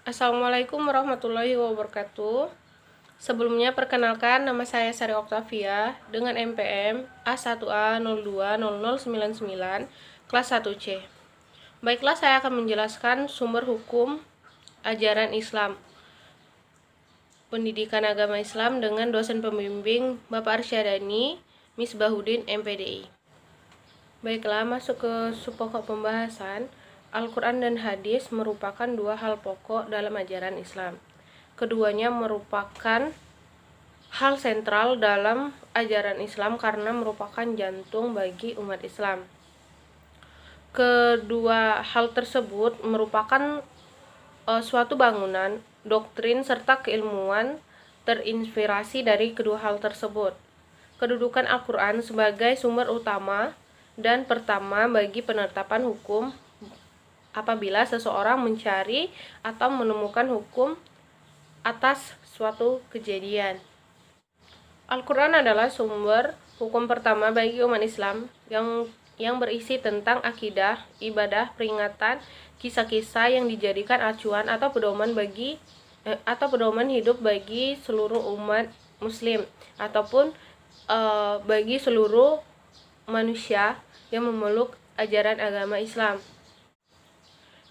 Assalamualaikum warahmatullahi wabarakatuh. Sebelumnya perkenalkan, nama saya Sari Oktavia dengan NPM A1A020099 kelas 1C. Baiklah, saya akan menjelaskan sumber hukum ajaran Islam, pendidikan agama Islam dengan dosen pembimbing Bapak Arsyadani Misbahuddin MPDI. Baiklah, masuk ke pokok pembahasan. Al-Quran dan hadis merupakan dua hal pokok dalam ajaran Islam. Keduanya merupakan hal sentral dalam ajaran Islam karena merupakan jantung bagi umat Islam. Kedua hal tersebut merupakan suatu bangunan, doktrin, serta keilmuan terinspirasi dari kedua hal tersebut. Kedudukan Al-Quran sebagai sumber utama dan pertama bagi penetapan hukum apabila seseorang mencari atau menemukan hukum atas suatu kejadian. Al-Quran adalah sumber hukum pertama bagi umat Islam yang berisi tentang akidah, ibadah, peringatan, kisah-kisah yang dijadikan acuan atau pedoman hidup bagi seluruh umat muslim ataupun bagi seluruh manusia yang memeluk ajaran agama Islam.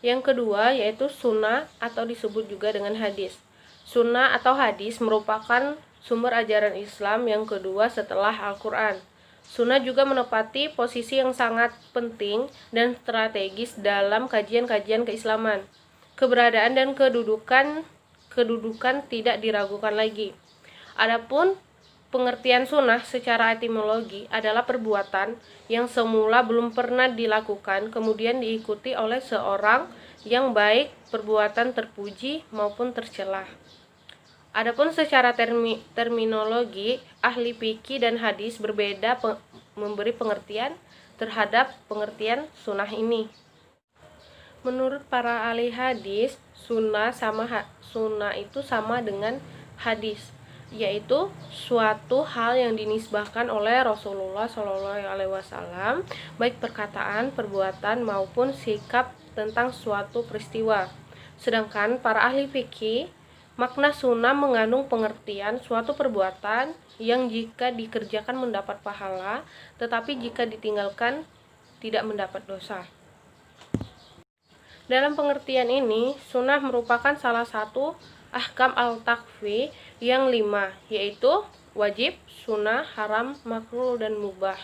Yang kedua yaitu sunnah atau disebut juga dengan hadis. Sunnah atau hadis merupakan sumber ajaran Islam yang kedua setelah Al-Quran. Sunnah juga menepati posisi yang sangat penting dan strategis dalam kajian-kajian keislaman. Keberadaan dan kedudukan tidak diragukan lagi. Adapun pengertian sunnah secara etimologi adalah perbuatan yang semula belum pernah dilakukan, kemudian diikuti oleh seorang yang baik perbuatan terpuji maupun tercela. Adapun secara terminologi, ahli fikih dan hadis berbeda memberi pengertian terhadap pengertian sunnah ini. Menurut para ahli hadis, sunnah itu sama dengan hadis, yaitu suatu hal yang dinisbahkan oleh Rasulullah SAW, baik perkataan, perbuatan maupun sikap tentang suatu peristiwa. Sedangkan para ahli fikih, makna sunnah mengandung pengertian suatu perbuatan yang jika dikerjakan mendapat pahala, tetapi jika ditinggalkan tidak mendapat dosa. Dalam pengertian ini, sunnah merupakan salah satu ahkam al-takfi yang 5, yaitu wajib, sunnah, haram, makruh, dan mubah.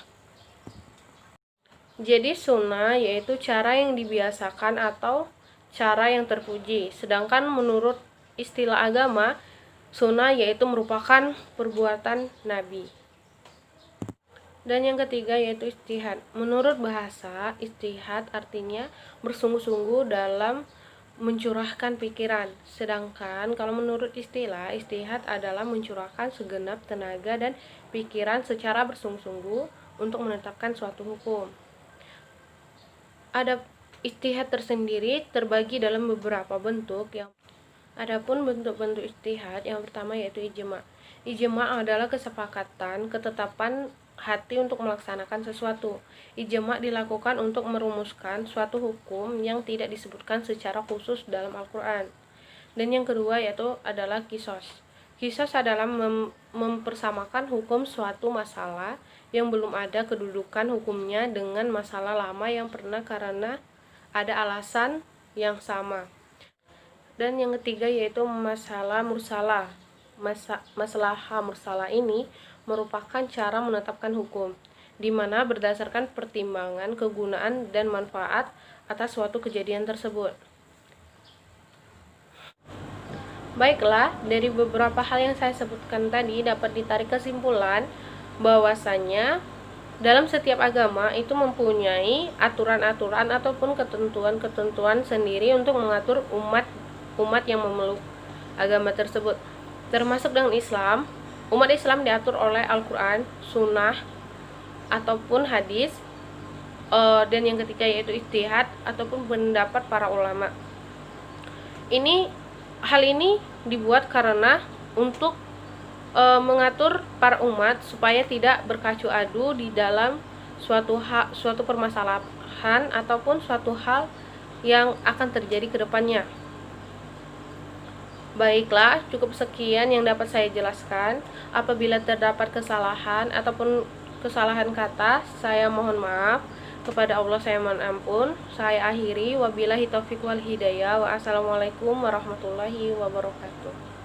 Jadi sunnah yaitu cara yang dibiasakan atau cara yang terpuji. Sedangkan menurut istilah agama, sunnah yaitu merupakan perbuatan Nabi. Dan yang ketiga yaitu ijtihad. Menurut bahasa, ijtihad artinya bersungguh-sungguh dalam mencurahkan pikiran. Sedangkan kalau menurut istilah, ijtihad adalah mencurahkan segenap tenaga dan pikiran secara bersungguh-sungguh untuk menetapkan suatu hukum. Ada ijtihad tersendiri terbagi dalam beberapa bentuk. Adapun bentuk-bentuk ijtihad yang pertama yaitu ijma'. Ijma' adalah kesepakatan, ketetapan hati untuk melaksanakan sesuatu. Ijma' dilakukan untuk merumuskan suatu hukum yang tidak disebutkan secara khusus dalam Al-Quran. Dan yang kedua yaitu adalah qisas. Qisas adalah mempersamakan hukum suatu masalah yang belum ada kedudukan hukumnya dengan masalah lama yang pernah karena ada alasan yang sama. Dan yang ketiga yaitu masalah mursalah. Masalah mursalah ini merupakan cara menetapkan hukum, di mana berdasarkan pertimbangan kegunaan dan manfaat atas suatu kejadian tersebut. Baiklah, dari beberapa hal yang saya sebutkan tadi dapat ditarik kesimpulan bahwasanya dalam setiap agama itu mempunyai aturan-aturan ataupun ketentuan-ketentuan sendiri untuk mengatur umat yang memeluk agama tersebut. Termasuk dengan Islam, umat Islam diatur oleh Al-Quran, sunnah, ataupun hadis, dan yang ketiga yaitu ijtihad ataupun pendapat para ulama. Hal ini dibuat karena untuk mengatur para umat supaya tidak berkacu adu di dalam suatu permasalahan ataupun suatu hal yang akan terjadi ke depannya. Baiklah, cukup sekian yang dapat saya jelaskan. Apabila terdapat kesalahan ataupun kesalahan kata, saya mohon maaf. Kepada Allah saya mohon ampun. Saya akhiri, wabillahi taufiq wal hidayah. Wassalamualaikum warahmatullahi wabarakatuh.